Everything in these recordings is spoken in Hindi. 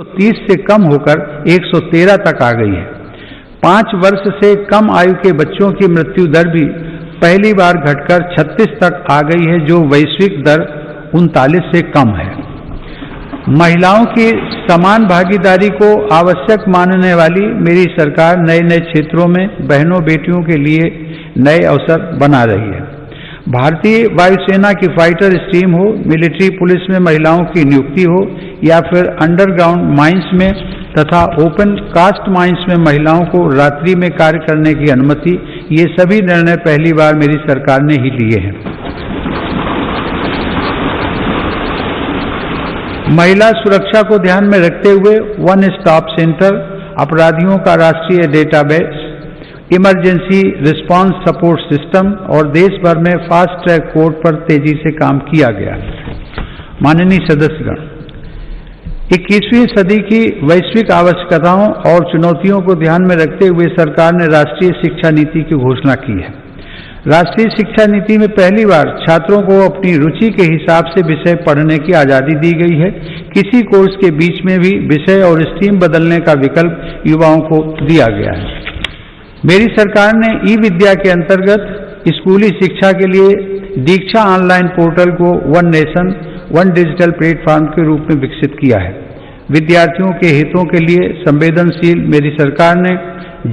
130 से कम होकर 113 तक आ गई है। 5 वर्ष से कम आयु के बच्चों की मृत्यु दर भी पहली बार घटकर 36 तक आ गई है, जो वैश्विक दर 39 से कम है। महिलाओं की समान भागीदारी को आवश्यक मानने वाली मेरी सरकार नए नए क्षेत्रों में बहनों बेटियों के लिए नए अवसर बना रही है। भारतीय वायुसेना की फाइटर स्ट्रीम हो, मिलिट्री पुलिस में महिलाओं की नियुक्ति हो या फिर अंडरग्राउंड माइंस में तथा ओपन कास्ट माइंस में महिलाओं को रात्रि में कार्य करने की अनुमति, ये सभी निर्णय पहली बार मेरी सरकार ने ही लिए हैं। महिला सुरक्षा को ध्यान में रखते हुए वन स्टॉप सेंटर, अपराधियों का राष्ट्रीय database, emergency response support system और देश भर में फास्ट ट्रैक कोर्ट पर तेजी से काम किया गया। माननीय सदस्यगण, 21वीं सदी की वैश्विक आवश्यकताओं और चुनौतियों को ध्यान में रखते हुए सरकार ने राष्ट्रीय शिक्षा नीति की घोषणा की है। राष्ट्रीय शिक्षा नीति में पहली बार छात्रों को अपनी रुचि के हिसाब से विषय पढ़ने की आजादी दी गई है। किसी कोर्स के बीच में भी विषय और स्ट्रीम बदलने का विकल्प युवाओं को दिया गया है। मेरी सरकार ने ई विद्या के अंतर्गत स्कूली शिक्षा के लिए दीक्षा ऑनलाइन पोर्टल को one nation one digital platform के रूप में विकसित किया है। विद्यार्थियों के हितों के लिए संवेदनशील मेरी सरकार ने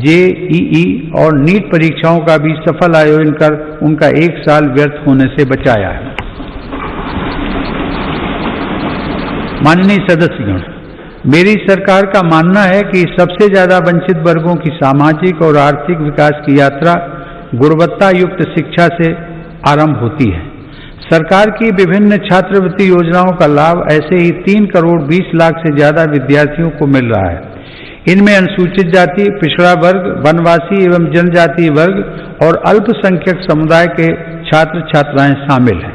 जेईई और नीट परीक्षाओं का भी सफल आयोजन कर उनका 1 साल व्यर्थ होने से बचाया है। माननीय सदस्यगण, मेरी सरकार का मानना है कि सबसे ज्यादा वंचित वर्गों की सामाजिक और आर्थिक विकास की यात्रा गुणवत्ता युक्त शिक्षा से आरंभ होती है। सरकार की विभिन्न छात्रवृत्ति योजनाओं का लाभ ऐसे ही 3 करोड़ 20 लाख से ज्यादा विद्यार्थियों को मिल रहा है। इनमें अनुसूचित जाति, पिछड़ा वर्ग, वनवासी एवं जनजातीय वर्ग और अल्पसंख्यक समुदाय के छात्र छात्राएं शामिल हैं।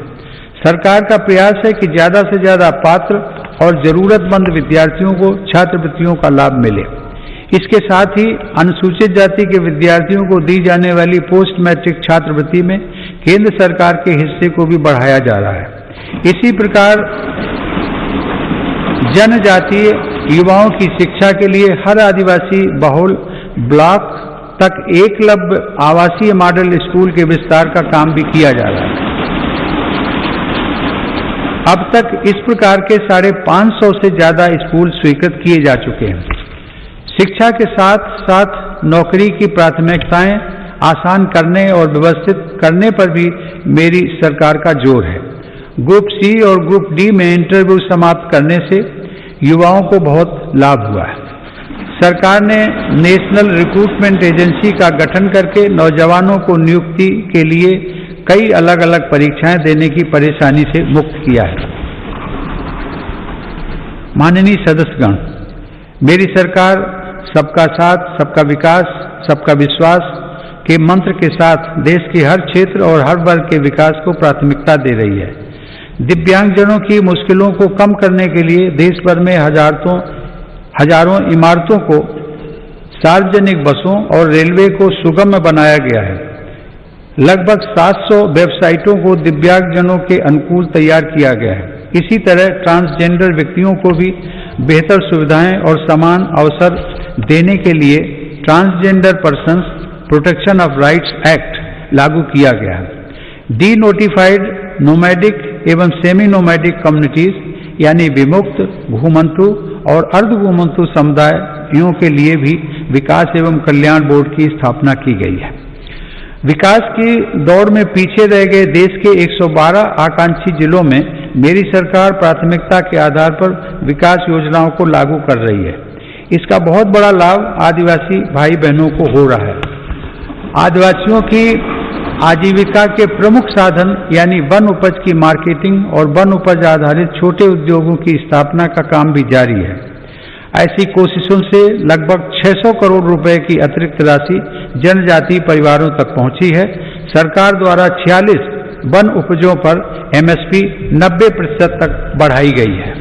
सरकार का प्रयास है कि ज्यादा से ज्यादा पात्र और जरूरतमंद विद्यार्थियों को छात्रवृत्तियों का लाभ मिले। इसके साथ ही अनुसूचित जाति के विद्यार्थियों को दी जाने वाली पोस्ट मैट्रिक छात्रवृत्ति में केंद्र सरकार के हिस्से को भी बढ़ाया जा रहा है। इसी प्रकार जनजातीय युवाओं की शिक्षा के लिए हर आदिवासी बहुल ब्लॉक तक एकलव्य आवासीय मॉडल स्कूल के विस्तार का काम भी किया जा रहा है। अब तक इस प्रकार के 550 से ज्यादा स्कूल स्वीकृत किए जा चुके हैं। शिक्षा के साथ साथ नौकरी की प्राथमिकताएं आसान करने और व्यवस्थित करने पर भी मेरी सरकार का जोर है। ग्रुप सी और ग्रुप डी में इंटरव्यू समाप्त करने से युवाओं को बहुत लाभ हुआ है। सरकार ने नेशनल रिक्रूटमेंट एजेंसी का गठन करके नौजवानों को नियुक्ति के लिए कई अलग अलग परीक्षाएं देने की परेशानी से मुक्त किया है। माननीय सदस्यगण, मेरी सरकार सबका साथ, सबका विकास, सबका विश्वास के मंत्र के साथ देश के हर क्षेत्र और हर वर्ग के विकास को प्राथमिकता दे रही है। दिव्यांगजनों की मुश्किलों को कम करने के लिए देश भर में हजारों इमारतों को सार्वजनिक बसों और रेलवे को सुगम बनाया गया है। लगभग 700 वेबसाइटों को दिव्यांगजनों के अनुकूल तैयार किया गया है। इसी तरह ट्रांसजेंडर व्यक्तियों को भी बेहतर सुविधाएं और समान अवसर देने के लिए transgender persons protection of rights act लागू किया गया है। डी नोटिफाइड नोमैडिक एवं सेमी नोमैडिक कम्युनिटीज यानी विमुक्त, घुमंतु और अर्ध घुमंतु समुदायों के लिए भी विकास एवं कल्याण बोर्ड की स्थापना की गई है। विकास की दौड़ में पीछे रह गए देश के 112 आकांक्षी जिलों में मेरी सरकार प्राथमिकता के आधार पर विकास योजनाओं को लागू कर रही है। इसका बहुत बड़ा लाभ आदिवासी भाई बहनों को हो रहा है। आदिवासियों की आजीविका के प्रमुख साधन यानी वन उपज की मार्केटिंग और वन उपज आधारित छोटे उद्योगों की स्थापना का काम भी जारी है। ऐसी कोशिशों से लगभग 600 करोड़ रुपए की अतिरिक्त राशि जनजातीय परिवारों तक पहुंची है। सरकार द्वारा 46 वन उपजों पर एमएसपी 90% तक बढ़ाई गई है।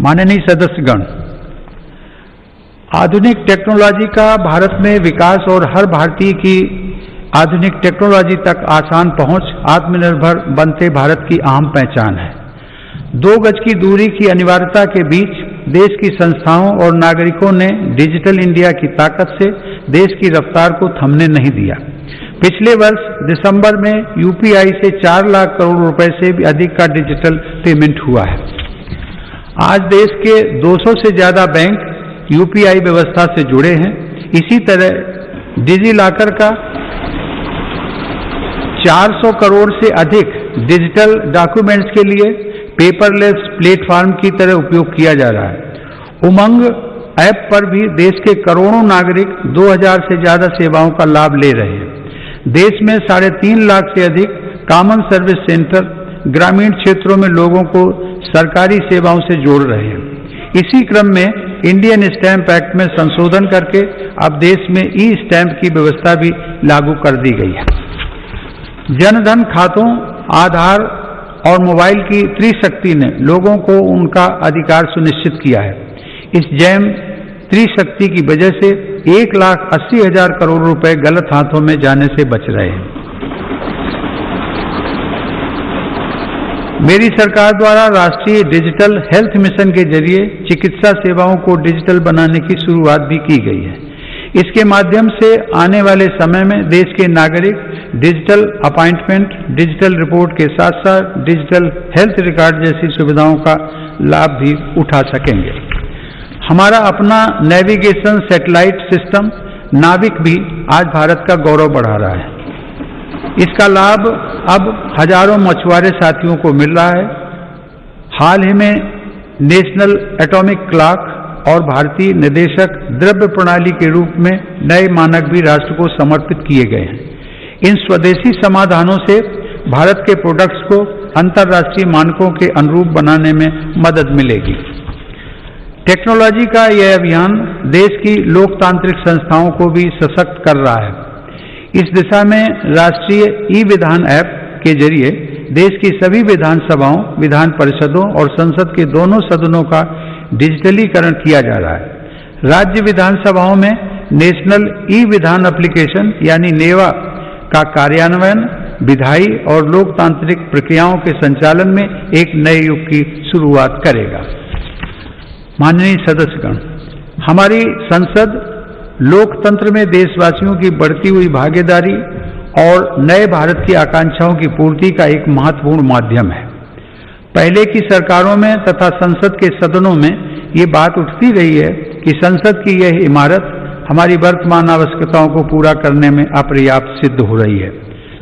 माननीय सदस्यगण, आधुनिक टेक्नोलॉजी का भारत में विकास और हर भारतीय की आधुनिक टेक्नोलॉजी तक आसान पहुंच आत्मनिर्भर बनते भारत की अहम पहचान है। 2 गज की दूरी की अनिवार्यता के बीच देश की संस्थाओं और नागरिकों ने डिजिटल इंडिया की ताकत से देश की रफ्तार को थमने नहीं दिया। पिछले वर्ष दिसंबर में यूपीआई से 4 लाख करोड़ रुपए से भी अधिक का डिजिटल पेमेंट हुआ है। आज देश के 200 से ज्यादा बैंक यूपीआई व्यवस्था से जुड़े हैं। इसी तरह डिजी लॉकर का 400 करोड़ से अधिक डिजिटल डॉक्यूमेंट्स के लिए पेपरलेस प्लेटफॉर्म की तरह उपयोग किया जा रहा है। उमंग ऐप पर भी देश के करोड़ों नागरिक 2000 से ज्यादा सेवाओं का लाभ ले रहे हैं। देश में 3.5 लाख से अधिक कॉमन सर्विस सेंटर ग्रामीण क्षेत्रों में लोगों को सरकारी सेवाओं से जोड़ रहे हैं। इसी क्रम में इंडियन स्टैंप एक्ट में संशोधन करके अब देश में ई स्टैंप की व्यवस्था भी लागू कर दी गई है। जनधन खातों, आधार और मोबाइल की त्रिशक्ति ने लोगों को उनका अधिकार सुनिश्चित किया है। इस जैम त्रिशक्ति की वजह से 1,80,000 करोड़ रुपए गलत हाथों में जाने से बच रहे हैं। मेरी सरकार द्वारा राष्ट्रीय डिजिटल हेल्थ मिशन के जरिए चिकित्सा सेवाओं को डिजिटल बनाने की शुरुआत भी की गई है। इसके माध्यम से आने वाले समय में देश के नागरिक डिजिटल अपॉइंटमेंट, डिजिटल रिपोर्ट के साथ साथ डिजिटल हेल्थ रिकॉर्ड जैसी सुविधाओं का लाभ भी उठा सकेंगे। हमारा अपना नेविगेशन सैटेलाइट सिस्टम नाविक भी आज भारत का गौरव बढ़ा रहा है। इसका लाभ अब हजारों मछुआरे साथियों को मिल रहा है। हाल ही में नेशनल एटॉमिक क्लॉक और भारतीय निर्देशक द्रव्य प्रणाली के रूप में नए मानक भी राष्ट्र को समर्पित किए गए हैं। इन स्वदेशी समाधानों से भारत के प्रोडक्ट्स को अंतर्राष्ट्रीय मानकों के अनुरूप बनाने में मदद मिलेगी। टेक्नोलॉजी का यह अभियान देश की लोकतांत्रिक संस्थाओं को भी सशक्त कर रहा है। इस दिशा में राष्ट्रीय ई विधान ऐप के जरिए देश की सभी विधानसभाओं, विधान परिषदों और संसद के दोनों सदनों का डिजिटलीकरण किया जा रहा है। राज्य विधानसभाओं में नेशनल ई विधान एप्लीकेशन यानी नेवा का कार्यान्वयन विधायी और लोकतांत्रिक प्रक्रियाओं के संचालन में एक नए युग की शुरुआत करेगा। माननीय सदस्यगण, हमारी संसद लोकतंत्र में देशवासियों की बढ़ती हुई भागीदारी और नए भारत की आकांक्षाओं की पूर्ति का एक महत्वपूर्ण माध्यम है। पहले की सरकारों में तथा संसद के सदनों में ये बात उठती रही है कि संसद की यह इमारत हमारी वर्तमान आवश्यकताओं को पूरा करने में अपर्याप्त सिद्ध हो रही है।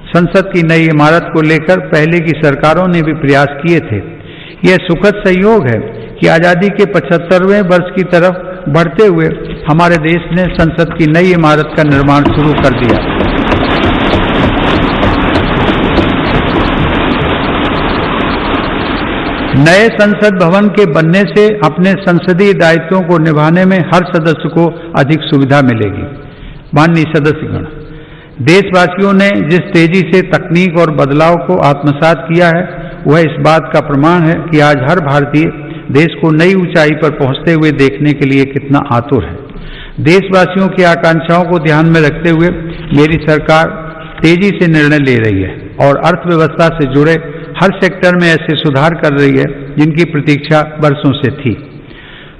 संसद की नई इमारत को लेकर पहले की सरकारों ने भी प्रयास किए थे। यह सुखद संयोग है कि आजादी के 75वें वर्ष की तरफ बढ़ते हुए हमारे देश ने संसद की नई इमारत का निर्माण शुरू कर दिया। नए संसद भवन के बनने से अपने संसदीय दायित्वों को निभाने में हर सदस्य को अधिक सुविधा मिलेगी। माननीय सदस्यगण, देशवासियों ने जिस तेजी से तकनीक और बदलाव को आत्मसात किया है वह इस बात का प्रमाण है कि आज हर भारतीय देश को नई ऊंचाई पर पहुंचते हुए देखने के लिए कितना आतुर है। देशवासियों की आकांक्षाओं को ध्यान में रखते हुए मेरी सरकार तेजी से निर्णय ले रही है और अर्थव्यवस्था से जुड़े हर सेक्टर में ऐसे सुधार कर रही है जिनकी प्रतीक्षा वर्षों से थी।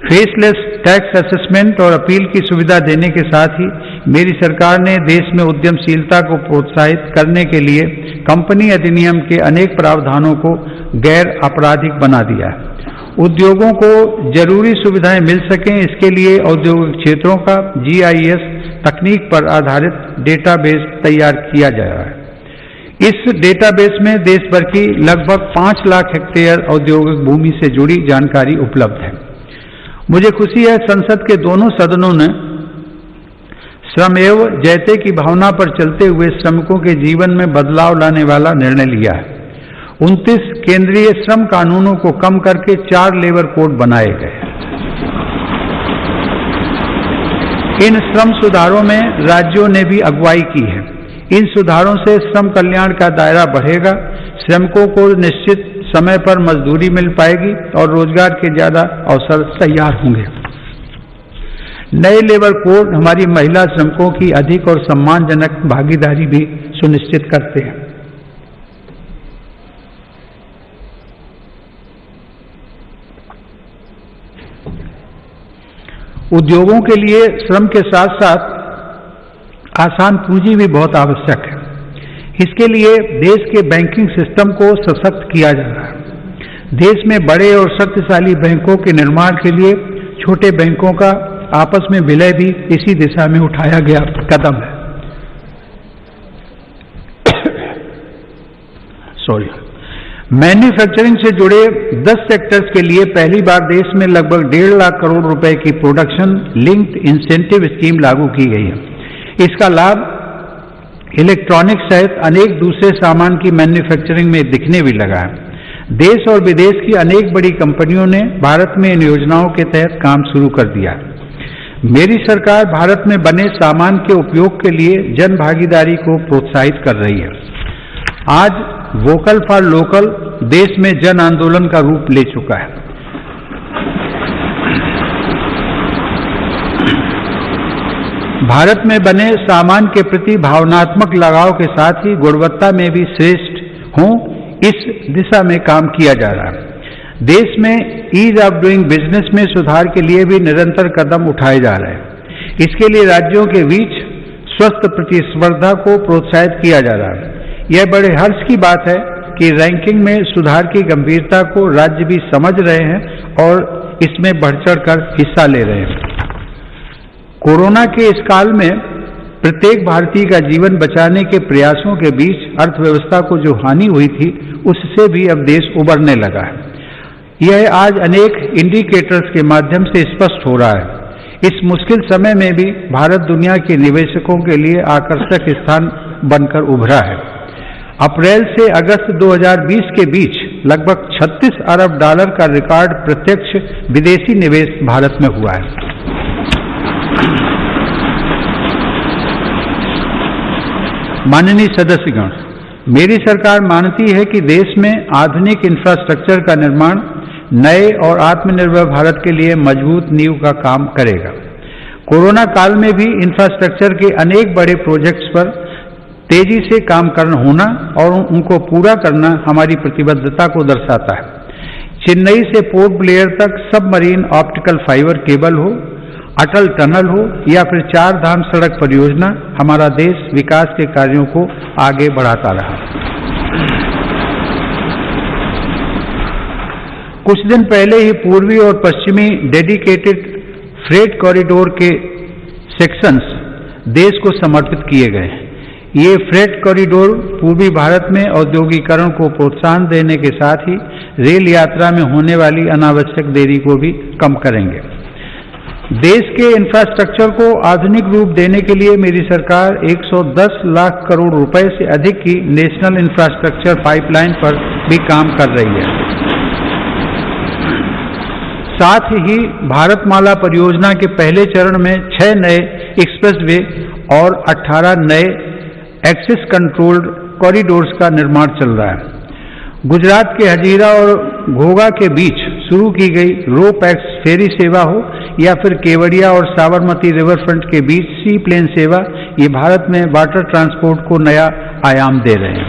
फेसलेस टैक्स असेसमेंट और अपील की सुविधा देने के साथ ही मेरी सरकार ने देश में उद्यमशीलता को प्रोत्साहित करने के लिए कंपनी अधिनियम के अनेक प्रावधानों को गैर आपराधिक बना दिया है। उद्योगों को जरूरी सुविधाएं मिल सकें, इसके लिए औद्योगिक क्षेत्रों का GIS तकनीक पर आधारित डेटाबेस तैयार किया जा रहा है। इस डेटाबेस में देश भर की लगभग 5 लाख हेक्टेयर औद्योगिक भूमि से जुड़ी जानकारी उपलब्ध है। मुझे खुशी है संसद के दोनों सदनों ने श्रमेव जयते की भावना पर चलते हुए श्रमिकों के जीवन में बदलाव लाने वाला निर्णय लिया है। 29 केंद्रीय श्रम कानूनों को कम करके 4 लेबर कोड बनाए गए। इन श्रम सुधारों में राज्यों ने भी अगुवाई की है। इन सुधारों से श्रम कल्याण का दायरा बढ़ेगा, श्रमिकों को निश्चित समय पर मजदूरी मिल पाएगी और रोजगार के ज्यादा अवसर तैयार होंगे। नए लेबर कोड हमारी महिला श्रमिकों की अधिक और सम्मानजनक भागीदारी भी सुनिश्चित करते हैं। उद्योगों के लिए श्रम के साथ साथ आसान पूंजी भी बहुत आवश्यक है। इसके लिए देश के बैंकिंग सिस्टम को सशक्त किया जा रहा है। देश में बड़े और शक्तिशाली बैंकों के निर्माण के लिए छोटे बैंकों का आपस में विलय भी इसी दिशा में उठाया गया कदम है। मैन्युफैक्चरिंग से जुड़े 10 सेक्टर्स के लिए पहली बार देश में लगभग 1.5 लाख करोड़ रुपए की प्रोडक्शन लिंक्ड इंसेंटिव स्कीम लागू की गई है। इसका लाभ इलेक्ट्रॉनिक्स सहित अनेक दूसरे सामान की मैन्युफैक्चरिंग में दिखने भी लगा है। देश और विदेश की अनेक बड़ी कंपनियों ने भारत में इन योजनाओं के तहत काम शुरू कर दिया है। मेरी सरकार भारत में बने सामान के उपयोग के लिए जन भागीदारी को प्रोत्साहित कर रही है। आज वोकल फॉर लोकल देश में जन आंदोलन का रूप ले चुका है। भारत में बने सामान के प्रति भावनात्मक लगाव के साथ ही गुणवत्ता में भी श्रेष्ठ हों, इस दिशा में काम किया जा रहा है। देश में ईज ऑफ डूइंग बिजनेस में सुधार के लिए भी निरंतर कदम उठाए जा रहे हैं। इसके लिए राज्यों के बीच स्वस्थ प्रतिस्पर्धा को प्रोत्साहित किया जा रहा है। यह बड़े हर्ष की बात है कि रैंकिंग में सुधार की गंभीरता को राज्य भी समझ रहे हैं और इसमें बढ़ चढ़कर हिस्सा ले रहे हैं। कोरोना के इस काल में प्रत्येक भारतीय का जीवन बचाने के प्रयासों के बीच अर्थव्यवस्था को जो हानि हुई थी, उससे भी अब देश उबरने लगा है। यह आज अनेक इंडिकेटर्स के माध्यम से स्पष्ट हो रहा है। इस मुश्किल समय में भी भारत दुनिया के निवेशकों के लिए आकर्षक स्थान बनकर उभरा है। अप्रैल से अगस्त 2020 के बीच लगभग 36 अरब डॉलर का रिकॉर्ड प्रत्यक्ष विदेशी निवेश भारत में हुआ है। माननीय सदस्यगण, मेरी सरकार मानती है कि देश में आधुनिक इंफ्रास्ट्रक्चर का निर्माण नए और आत्मनिर्भर भारत के लिए मजबूत नींव का काम करेगा। कोरोना काल में भी इंफ्रास्ट्रक्चर के अनेक बड़े प्रोजेक्ट्स पर तेजी से काम करना होना और उनको पूरा करना हमारी प्रतिबद्धता को दर्शाता है। चेन्नई से पोर्ट ब्लेयर तक सबमरीन ऑप्टिकल फाइबर केबल हो, अटल टनल हो या फिर 4 धाम सड़क परियोजना, हमारा देश विकास के कार्यों को आगे बढ़ाता रहा। कुछ दिन पहले ही पूर्वी और पश्चिमी डेडिकेटेड फ्रेट कॉरिडोर के सेक्शंस देश को समर्पित किए गए। ये फ्रेट कॉरिडोर पूर्वी भारत में औद्योगिकरण को प्रोत्साहन देने के साथ ही रेल यात्रा में होने वाली अनावश्यक देरी को भी कम करेंगे। देश के इंफ्रास्ट्रक्चर को आधुनिक रूप देने के लिए मेरी सरकार 110 लाख करोड़ रुपए से अधिक की नेशनल इंफ्रास्ट्रक्चर पाइपलाइन पर भी काम कर रही है। साथ ही भारतमाला परियोजना के पहले चरण में 6 नए एक्सप्रेसवे और 18 नए एक्सेस कंट्रोल्ड कॉरिडोर्स का निर्माण चल रहा है। गुजरात के हजीरा और घोघा के बीच शुरू की गई रो पैक्स फेरी सेवा हो या फिर केवड़िया और साबरमती रिवर फ्रंट के बीच सी प्लेन सेवा, ये भारत में वाटर ट्रांसपोर्ट को नया आयाम दे रहे हैं।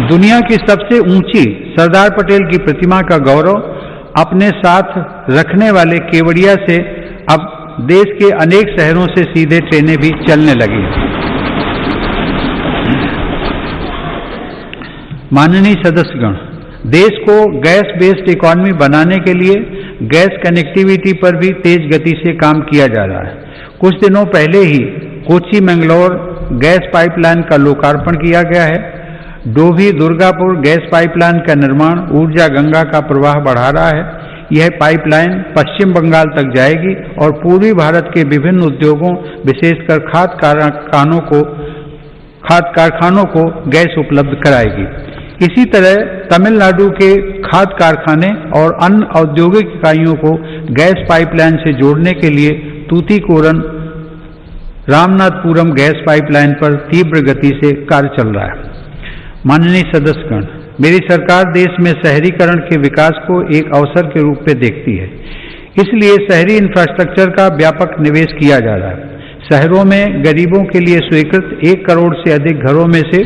दुनिया की सबसे ऊंची सरदार पटेल की प्रतिमा का गौरव अपने साथ रखने वाले केवड़िया से अब देश के अनेक शहरों से सीधे ट्रेनें भी चलने लगी। माननीय सदस्यगण, देश को गैस बेस्ड इकोनॉमी बनाने के लिए गैस कनेक्टिविटी पर भी तेज गति से काम किया जा रहा है। कुछ दिनों पहले ही कोच्चि मैंगलोर गैस पाइपलाइन का लोकार्पण किया गया है। डोभी दुर्गापुर गैस पाइपलाइन का निर्माण ऊर्जा गंगा का प्रवाह बढ़ा रहा है। यह पाइपलाइन पश्चिम बंगाल तक जाएगी और पूर्वी भारत के विभिन्न उद्योगों, विशेषकर खाद्य कारखानों को गैस उपलब्ध कराएगी। इसी तरह तमिलनाडु के खाद्य कारखाने और अन्य औद्योगिक इकाइयों को गैस पाइपलाइन से जोड़ने के लिए तूतीकोरन रामनाथपुरम गैस पाइपलाइन पर तीव्र गति से कार्य चल रहा है। माननीय सदस्यगण, मेरी सरकार देश में शहरीकरण के विकास को एक अवसर के रूप में देखती है। इसलिए शहरी इंफ्रास्ट्रक्चर का व्यापक निवेश किया जा रहा है। शहरों में गरीबों के लिए स्वीकृत 1 करोड़ से अधिक घरों में से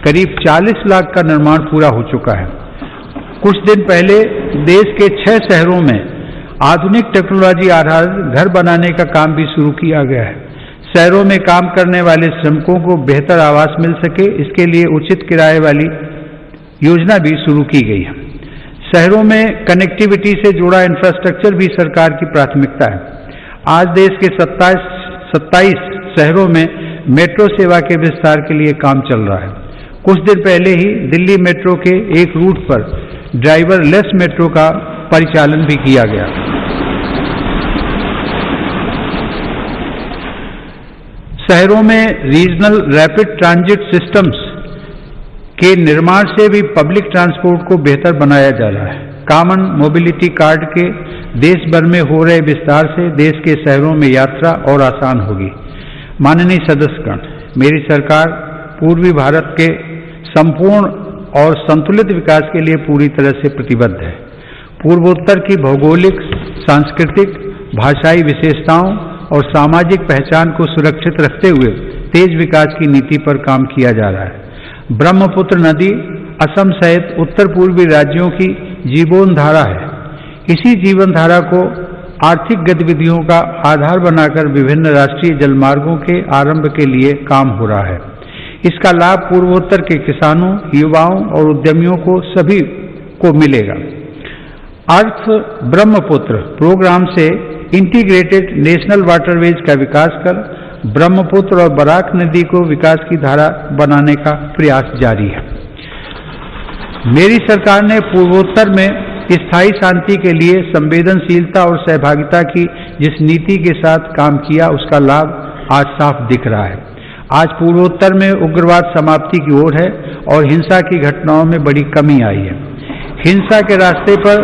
करीब 40 लाख का निर्माण पूरा हो चुका है। कुछ दिन पहले देश के 6 शहरों में आधुनिक टेक्नोलॉजी आधारित घर बनाने का काम भी शुरू किया गया है। शहरों में काम करने वाले श्रमिकों को बेहतर आवास मिल सके, इसके लिए उचित किराए वाली योजना भी शुरू की गई है। शहरों में कनेक्टिविटी से जुड़ा इंफ्रास्ट्रक्चर भी सरकार की प्राथमिकता है। आज देश के 27 शहरों में मेट्रो सेवा के विस्तार के लिए काम चल रहा है। कुछ दिन पहले ही दिल्ली मेट्रो के एक रूट पर ड्राइवरलेस मेट्रो का परिचालन भी किया गया। शहरों में रीजनल रैपिड ट्रांजिट सिस्टम्स के निर्माण से भी पब्लिक ट्रांसपोर्ट को बेहतर बनाया जा रहा है। कॉमन मोबिलिटी कार्ड के देश भर में हो रहे विस्तार से देश के शहरों में यात्रा और आसान होगी। माननीय सदस्यगण, मेरी सरकार पूर्वी भारत के संपूर्ण और संतुलित विकास के लिए पूरी तरह से प्रतिबद्ध है। पूर्वोत्तर की भौगोलिक, सांस्कृतिक, भाषाई विशेषताओं और सामाजिक पहचान को सुरक्षित रखते हुए तेज विकास की नीति पर काम किया जा रहा है। ब्रह्मपुत्र नदी असम सहित उत्तर पूर्वी राज्यों की जीवन धारा है। इसी जीवन धारा को आर्थिक गतिविधियों का आधार बनाकर विभिन्न राष्ट्रीय जलमार्गों के आरंभ के लिए काम हो रहा है। इसका लाभ पूर्वोत्तर के किसानों, युवाओं और उद्यमियों को सभी को मिलेगा। अर्थ ब्रह्मपुत्र प्रोग्राम से इंटीग्रेटेड नेशनल वाटरवेज का विकास कर ब्रह्मपुत्र और बराक नदी को विकास की धारा बनाने का प्रयास जारी है। मेरी सरकार ने पूर्वोत्तर में स्थायी शांति के लिए संवेदनशीलता और सहभागिता की जिस नीति के साथ काम किया, उसका लाभ आज साफ दिख रहा है। आज पूर्वोत्तर में उग्रवाद समाप्ति की ओर है और हिंसा की घटनाओं में बड़ी कमी आई है। हिंसा के रास्ते पर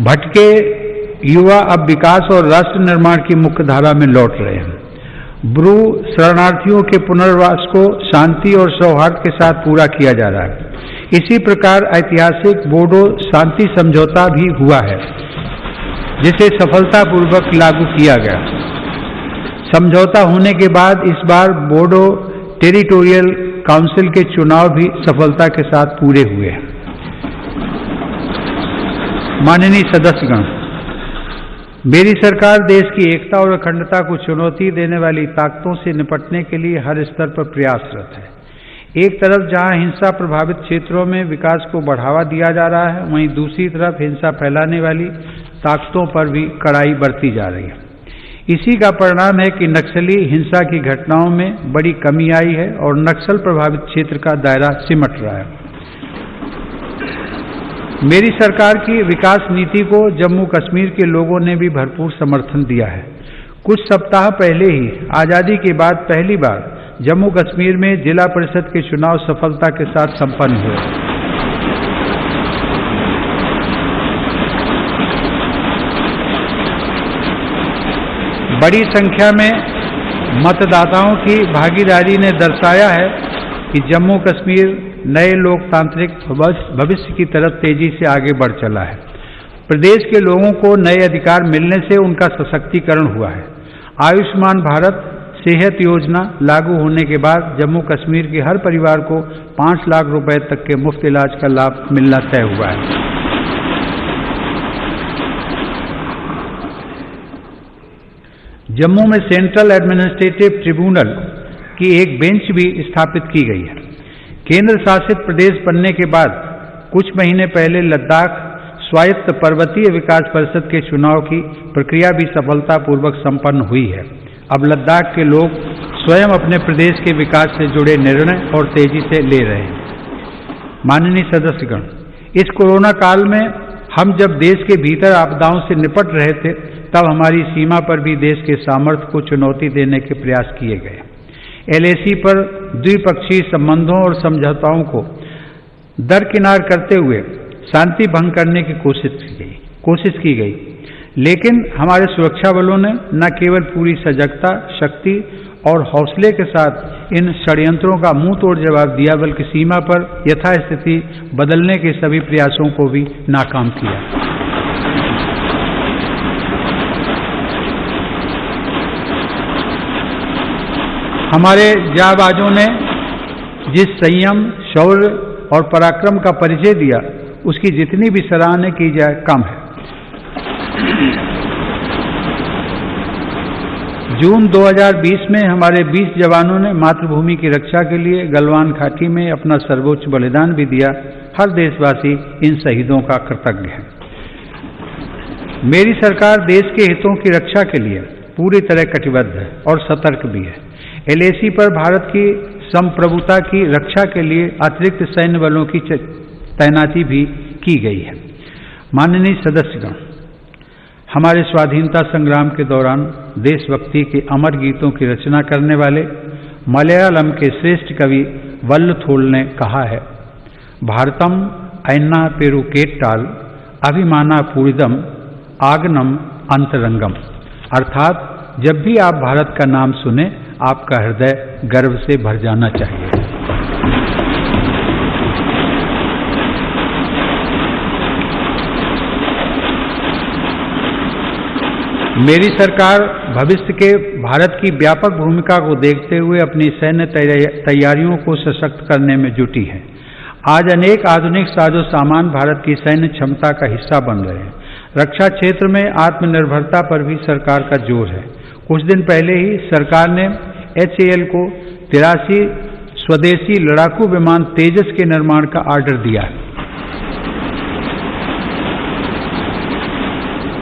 भटके युवा अब विकास और राष्ट्र निर्माण की मुख्य धारा में लौट रहे हैं। ब्रू शरणार्थियों के पुनर्वास को शांति और सौहार्द के साथ पूरा किया जा रहा है। इसी प्रकार ऐतिहासिक बोडो शांति समझौता भी हुआ है, जिसे सफलतापूर्वक लागू किया गया। समझौता होने के बाद इस बार बोडो टेरिटोरियल काउंसिल के चुनाव भी सफलता के साथ पूरे हुए हैं। माननीय सदस्यगण, मेरी सरकार देश की एकता और अखंडता को चुनौती देने वाली ताकतों से निपटने के लिए हर स्तर पर प्रयासरत है। एक तरफ जहां हिंसा प्रभावित क्षेत्रों में विकास को बढ़ावा दिया जा रहा है, वहीं दूसरी तरफ हिंसा फैलाने वाली ताकतों पर भी कड़ाई बरती जा रही है। इसी का परिणाम है कि नक्सली हिंसा की घटनाओं में बड़ी कमी आई है और नक्सल प्रभावित क्षेत्र का दायरा सिमट रहा है। मेरी सरकार की विकास नीति को जम्मू कश्मीर के लोगों ने भी भरपूर समर्थन दिया है। कुछ सप्ताह पहले ही आजादी के बाद पहली बार जम्मू कश्मीर में जिला परिषद के चुनाव सफलता के साथ संपन्न हुए। बड़ी संख्या में मतदाताओं की भागीदारी ने दर्शाया है कि जम्मू कश्मीर नए लोकतांत्रिक भविष्य की तरफ तेजी से आगे बढ़ चला है। प्रदेश के लोगों को नए अधिकार मिलने से उनका सशक्तिकरण हुआ है। आयुष्मान भारत सेहत योजना लागू होने के बाद जम्मू कश्मीर के हर परिवार को 5 लाख रुपए तक के मुफ्त इलाज का लाभ मिलना तय हुआ है। जम्मू में सेंट्रल एडमिनिस्ट्रेटिव ट्रिब्यूनल की एक बेंच भी स्थापित की गई है। केंद्र शासित प्रदेश बनने के बाद कुछ महीने पहले लद्दाख स्वायत्त पर्वतीय विकास परिषद के चुनाव की प्रक्रिया भी सफलतापूर्वक संपन्न हुई है। अब लद्दाख के लोग स्वयं अपने प्रदेश के विकास से जुड़े निर्णय और तेजी से ले रहे हैं। माननीय सदस्यगण, इस कोरोना काल में हम जब देश के भीतर आपदाओं से निपट रहे थे, तब हमारी सीमा पर भी देश के सामर्थ्य को चुनौती देने के प्रयास किए गए। LAC पर द्विपक्षीय संबंधों और समझौताओं को दरकिनार करते हुए शांति भंग करने की कोशिश की गई, लेकिन हमारे सुरक्षा बलों ने न केवल पूरी सजगता, शक्ति और हौसले के साथ इन षड्यंत्रों का मुंह तोड़ जवाब दिया, बल्कि सीमा पर यथास्थिति बदलने के सभी प्रयासों को भी नाकाम किया। हमारे जाबाजों ने जिस संयम, शौर्य और पराक्रम का परिचय दिया, उसकी जितनी भी सराहना की जाए कम है। जून 2020 में हमारे 20 जवानों ने मातृभूमि की रक्षा के लिए गलवान घाटी में अपना सर्वोच्च बलिदान भी दिया। हर देशवासी इन शहीदों का कृतज्ञ है। मेरी सरकार देश के हितों की रक्षा के लिए पूरी तरह कटिबद्ध है और सतर्क भी है। LAC पर भारत की संप्रभुता की रक्षा के लिए अतिरिक्त सैन्य बलों की तैनाती भी की गई है। माननीय सदस्यगण, हमारे स्वाधीनता संग्राम के दौरान देशभक्ति के अमर गीतों की रचना करने वाले मलयालम के श्रेष्ठ कवि वल्लथोल ने कहा है, भारतम ऐन्ना पेरुकेट्टाल अभिमाना पूरिदम आगनम अंतरंगम। अर्थात जब भी आप भारत का नाम सुने, आपका हृदय गर्व से भर जाना चाहिए। मेरी सरकार भविष्य के भारत की व्यापक भूमिका को देखते हुए अपनी सैन्य तैयारियों को सशक्त करने में जुटी है। आज अनेक आधुनिक साजो सामान भारत की सैन्य क्षमता का हिस्सा बन रहे हैं। रक्षा क्षेत्र में आत्मनिर्भरता पर भी सरकार का जोर है। कुछ दिन पहले ही सरकार ने HAL को 83 स्वदेशी लड़ाकू विमान तेजस के निर्माण का ऑर्डर दिया है।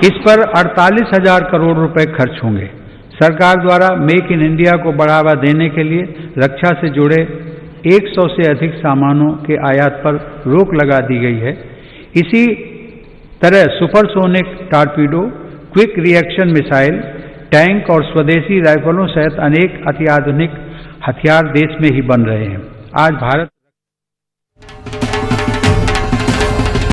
इस पर 48,000 करोड़ रुपए खर्च होंगे। सरकार द्वारा मेक इन इंडिया को बढ़ावा देने के लिए रक्षा से जुड़े 100 से अधिक सामानों के आयात पर रोक लगा दी गई है। इसी तरह supersonic torpedo, quick reaction missile, tank और स्वदेशी राइफलों सहित अनेक अत्याधुनिक हथियार देश में ही बन रहे हैं। आज भारत